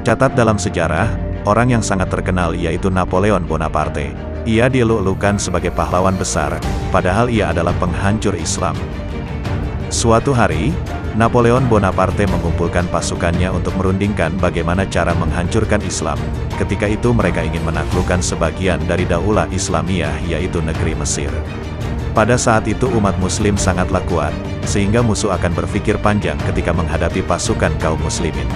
Tercatat dalam sejarah, orang yang sangat terkenal yaitu Napoleon Bonaparte. Ia dieluk-elukan sebagai pahlawan besar, padahal ia adalah penghancur Islam. Suatu hari, Napoleon Bonaparte mengumpulkan pasukannya untuk merundingkan bagaimana cara menghancurkan Islam. Ketika itu mereka ingin menaklukkan sebagian dari Daulah Islamiyah yaitu negeri Mesir. Pada saat itu umat muslim sangatlah kuat, sehingga musuh akan berpikir panjang ketika menghadapi pasukan kaum muslimin.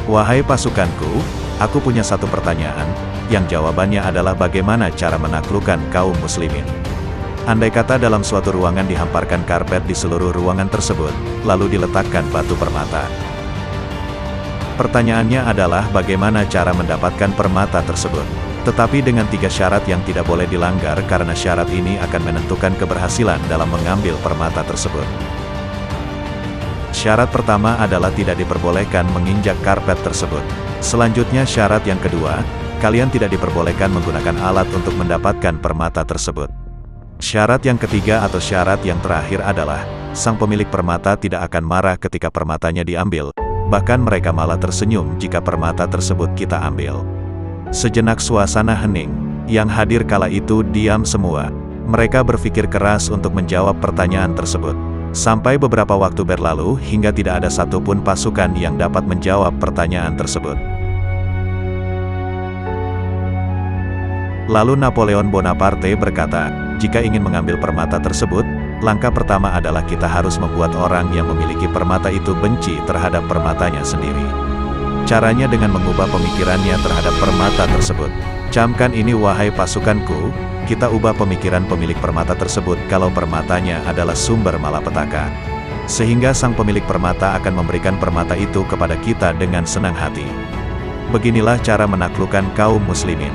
Wahai pasukanku, aku punya satu pertanyaan, yang jawabannya adalah bagaimana cara menaklukkan kaum muslimin. Andai kata dalam suatu ruangan dihamparkan karpet di seluruh ruangan tersebut, lalu diletakkan batu permata. Pertanyaannya adalah bagaimana cara mendapatkan permata tersebut. Tetapi dengan 3 syarat yang tidak boleh dilanggar karena syarat ini akan menentukan keberhasilan dalam mengambil permata tersebut. Syarat pertama adalah tidak diperbolehkan menginjak karpet tersebut. Selanjutnya syarat yang kedua, kalian tidak diperbolehkan menggunakan alat untuk mendapatkan permata tersebut. Syarat yang ketiga atau syarat yang terakhir adalah, sang pemilik permata tidak akan marah ketika permatanya diambil, bahkan mereka malah tersenyum jika permata tersebut kita ambil. Sejenak suasana hening, yang hadir kala itu diam semua. Mereka berpikir keras untuk menjawab pertanyaan tersebut. Sampai beberapa waktu berlalu hingga tidak ada satupun pasukan yang dapat menjawab pertanyaan tersebut. Lalu Napoleon Bonaparte berkata, jika ingin mengambil permata tersebut, langkah pertama adalah kita harus membuat orang yang memiliki permata itu benci terhadap permatanya sendiri. Caranya dengan mengubah pemikirannya terhadap permata tersebut. Camkan ini wahai pasukanku, kita ubah pemikiran pemilik permata tersebut kalau permatanya adalah sumber malapetaka. Sehingga sang pemilik permata akan memberikan permata itu kepada kita dengan senang hati. Beginilah cara menaklukkan kaum muslimin.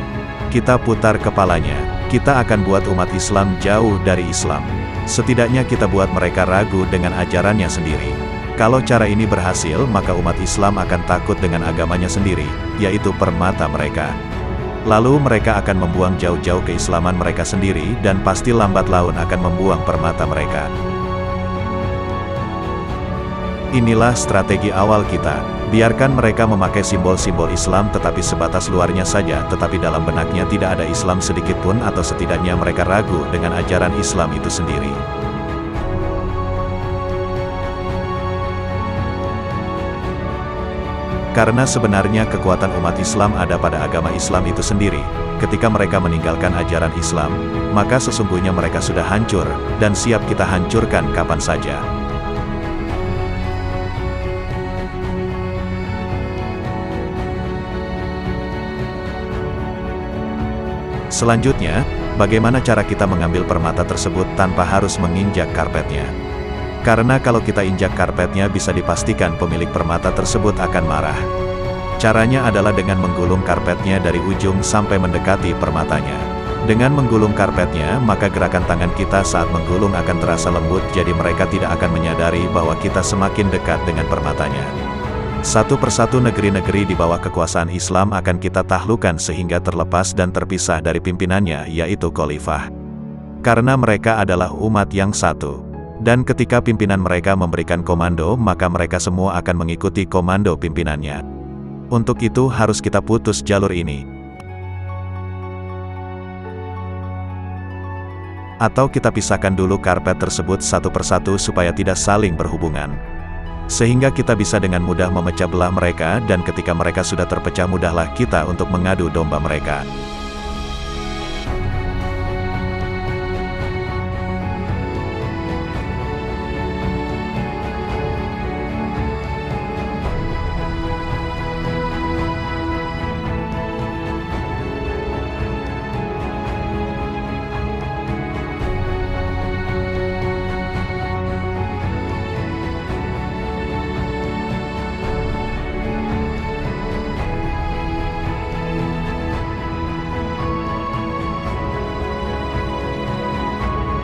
Kita putar kepalanya, kita akan buat umat Islam jauh dari Islam. Setidaknya kita buat mereka ragu dengan ajarannya sendiri. Kalau cara ini berhasil, maka umat Islam akan takut dengan agamanya sendiri, yaitu permata mereka. Lalu mereka akan membuang jauh-jauh keislaman mereka sendiri dan pasti lambat laun akan membuang permata mereka. Inilah strategi awal kita. Biarkan mereka memakai simbol-simbol Islam tetapi sebatas luarnya saja, tetapi dalam benaknya tidak ada Islam sedikitpun atau setidaknya mereka ragu dengan ajaran Islam itu sendiri. Karena sebenarnya kekuatan umat Islam ada pada agama Islam itu sendiri. Ketika mereka meninggalkan ajaran Islam, maka sesungguhnya mereka sudah hancur, dan siap kita hancurkan kapan saja. Selanjutnya, bagaimana cara kita mengambil permata tersebut tanpa harus menginjak karpetnya? Karena kalau kita injak karpetnya bisa dipastikan pemilik permata tersebut akan marah. Caranya adalah dengan menggulung karpetnya dari ujung sampai mendekati permatanya. Dengan menggulung karpetnya, maka gerakan tangan kita saat menggulung akan terasa lembut, jadi mereka tidak akan menyadari bahwa kita semakin dekat dengan permatanya. Satu persatu negeri-negeri di bawah kekuasaan Islam akan kita taklukkan sehingga terlepas dan terpisah dari pimpinannya, yaitu khalifah. Karena mereka adalah umat yang satu. Dan ketika pimpinan mereka memberikan komando, maka mereka semua akan mengikuti komando pimpinannya. Untuk itu harus kita putus jalur ini. Atau kita pisahkan dulu karpet tersebut satu persatu supaya tidak saling berhubungan. Sehingga kita bisa dengan mudah memecah belah mereka, dan ketika mereka sudah terpecah mudahlah kita untuk mengadu domba mereka.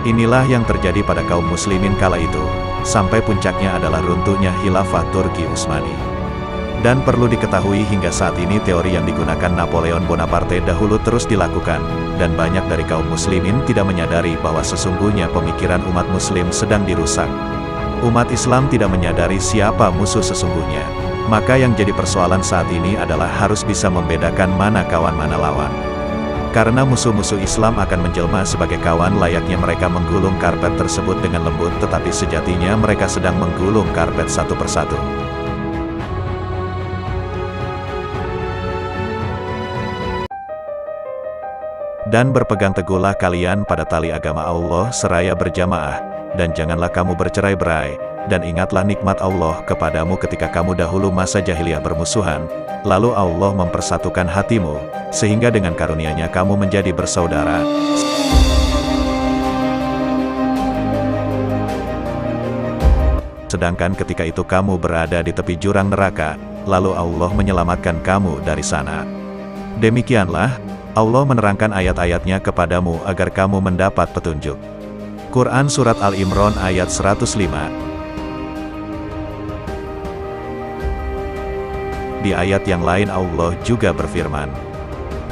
Inilah yang terjadi pada kaum muslimin kala itu, sampai puncaknya adalah runtuhnya khilafah Turki Utsmani. Dan perlu diketahui hingga saat ini teori yang digunakan Napoleon Bonaparte dahulu terus dilakukan, dan banyak dari kaum muslimin tidak menyadari bahwa sesungguhnya pemikiran umat muslim sedang dirusak. Umat Islam tidak menyadari siapa musuh sesungguhnya. Maka yang jadi persoalan saat ini adalah harus bisa membedakan mana kawan mana lawan. Karena musuh-musuh Islam akan menjelma sebagai kawan layaknya mereka menggulung karpet tersebut dengan lembut, tetapi sejatinya mereka sedang menggulung karpet satu persatu. Dan berpegang teguhlah kalian pada tali agama Allah seraya berjamaah, dan janganlah kamu bercerai-berai, dan ingatlah nikmat Allah kepadamu ketika kamu dahulu masa jahiliyah bermusuhan, lalu Allah mempersatukan hatimu, sehingga dengan karunia-Nya kamu menjadi bersaudara. Sedangkan ketika itu kamu berada di tepi jurang neraka, lalu Allah menyelamatkan kamu dari sana. Demikianlah, Allah menerangkan ayat-ayatnya kepadamu agar kamu mendapat petunjuk. Quran Surat Al-Imran ayat 105. Di ayat yang lain Allah juga berfirman,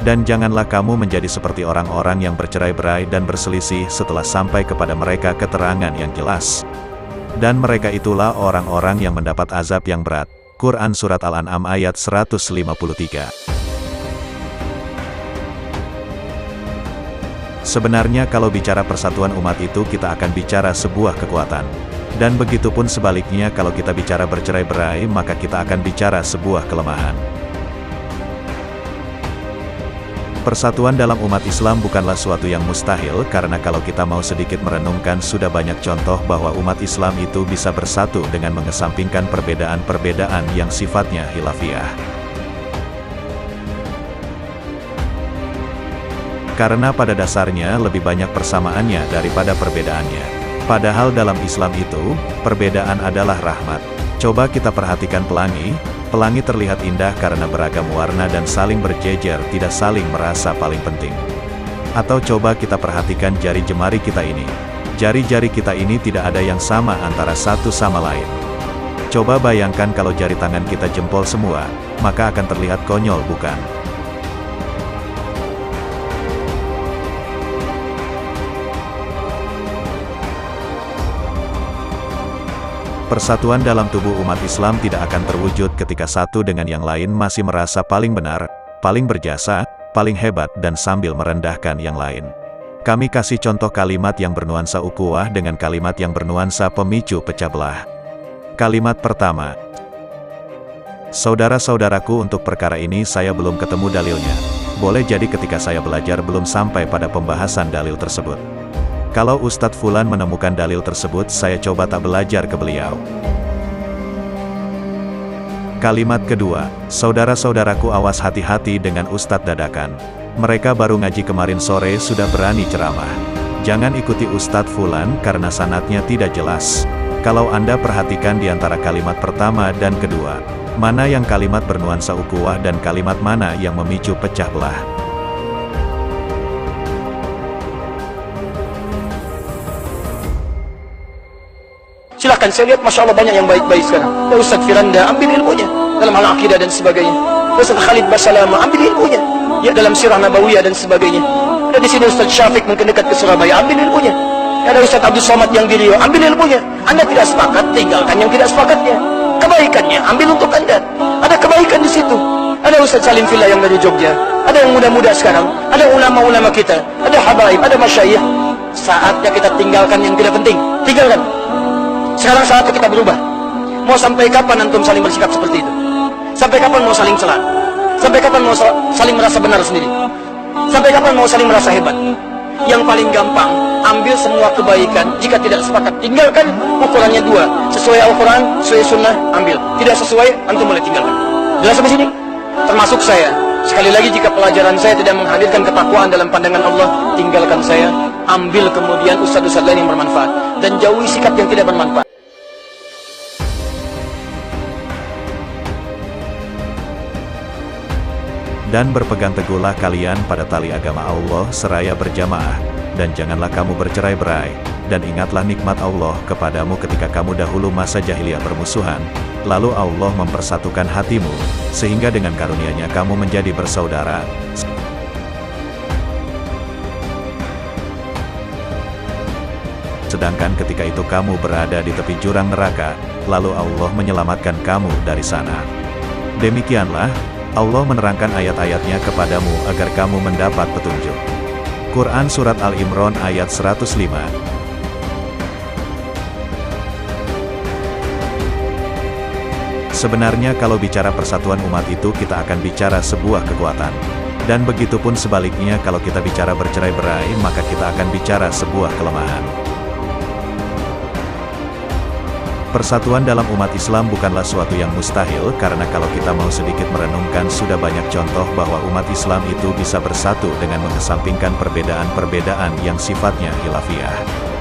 dan janganlah kamu menjadi seperti orang-orang yang bercerai-berai dan berselisih setelah sampai kepada mereka keterangan yang jelas. Dan mereka itulah orang-orang yang mendapat azab yang berat. Quran Surat Al-An'am ayat 153. Sebenarnya kalau bicara persatuan umat itu kita akan bicara sebuah kekuatan. Dan begitupun sebaliknya kalau kita bicara bercerai-berai maka kita akan bicara sebuah kelemahan. Persatuan dalam umat Islam bukanlah suatu yang mustahil karena kalau kita mau sedikit merenungkan sudah banyak contoh bahwa umat Islam itu bisa bersatu dengan mengesampingkan perbedaan-perbedaan yang sifatnya khilafiyah. Karena pada dasarnya lebih banyak persamaannya daripada perbedaannya. Padahal dalam Islam itu, perbedaan adalah rahmat. Coba kita perhatikan pelangi. Pelangi terlihat indah karena beragam warna dan saling berjejer, tidak saling merasa paling penting. Atau coba kita perhatikan jari jemari kita ini. Jari-jari kita ini tidak ada yang sama antara satu sama lain. Coba bayangkan kalau jari tangan kita jempol semua, maka akan terlihat konyol, bukan? Persatuan dalam tubuh umat Islam tidak akan terwujud ketika satu dengan yang lain masih merasa paling benar, paling berjasa, paling hebat dan sambil merendahkan yang lain. Kami kasih contoh kalimat yang bernuansa ukhuwah dengan kalimat yang bernuansa pemicu pecah belah. Kalimat pertama. Saudara-saudaraku, untuk perkara ini saya belum ketemu dalilnya. Boleh jadi ketika saya belajar belum sampai pada pembahasan dalil tersebut. Kalau Ustadz Fulan menemukan dalil tersebut, saya coba tak belajar ke beliau. Kalimat kedua, saudara-saudaraku awas hati-hati dengan Ustadz dadakan. Mereka baru ngaji kemarin sore sudah berani ceramah. Jangan ikuti Ustadz Fulan karena sanadnya tidak jelas. Kalau Anda perhatikan di antara kalimat pertama dan kedua, mana yang kalimat bernuansa ukhuwah dan kalimat mana yang memicu pecah belah? Silahkan, saya lihat Masya Allah banyak yang baik-baik sekarang. Ya Ustaz Firanda, ambil ilmunya dalam hal akidah dan sebagainya. Ustaz Khalid Basalama, ambil ilmunya ya dalam sirah nabawiyah dan sebagainya. Ada di sini Ustaz Syafiq mungkin dekat ke Surabaya, ambil ilmunya. Ada Ustaz Abdul Somad yang di Riau, ambil ilmunya. Anda tidak sepakat, tinggalkan yang tidak sepakatnya. Kebaikannya ambil untuk Anda. Ada kebaikan di situ. Ada Ustaz Salim Fillah yang dari Jogja. Ada yang muda-muda sekarang. Ada ulama-ulama kita. Ada habaib, ada masyayikh. Saatnya kita tinggalkan yang tidak penting. Tinggalkan. Sekarang saatnya kita berubah. Mau sampai kapan antum saling bersikap seperti itu? Sampai kapan mau saling celah? Sampai kapan mau saling merasa benar sendiri? Sampai kapan mau saling merasa hebat? Yang paling gampang, ambil semua kebaikan. Jika tidak sepakat, tinggalkan. Ukurannya dua. Sesuai Al-Quran, sesuai Sunnah, ambil. Tidak sesuai, antum boleh tinggalkan. Jelas sampai sini? Termasuk saya. Sekali lagi, jika pelajaran saya tidak menghadirkan ketakwaan dalam pandangan Allah, tinggalkan saya. Ambil kemudian ustadz-ustadz lain yang bermanfaat. Dan jauhi sikap yang tidak bermanfaat. Dan berpegang teguhlah kalian pada tali agama Allah seraya berjamaah, dan janganlah kamu bercerai-berai, dan ingatlah nikmat Allah kepadamu ketika kamu dahulu masa jahiliyah bermusuhan, lalu Allah mempersatukan hatimu, sehingga dengan karunia-Nya kamu menjadi bersaudara. Sedangkan ketika itu kamu berada di tepi jurang neraka, lalu Allah menyelamatkan kamu dari sana. Demikianlah, Allah menerangkan ayat-ayatnya kepadamu agar kamu mendapat petunjuk. Quran Surat Al-Imran ayat 105. Sebenarnya kalau bicara persatuan umat itu kita akan bicara sebuah kekuatan. Dan begitupun sebaliknya kalau kita bicara bercerai-berai maka kita akan bicara sebuah kelemahan. Persatuan dalam umat Islam bukanlah suatu yang mustahil karena kalau kita mau sedikit merenungkan sudah banyak contoh bahwa umat Islam itu bisa bersatu dengan mengesampingkan perbedaan-perbedaan yang sifatnya khilafiyah.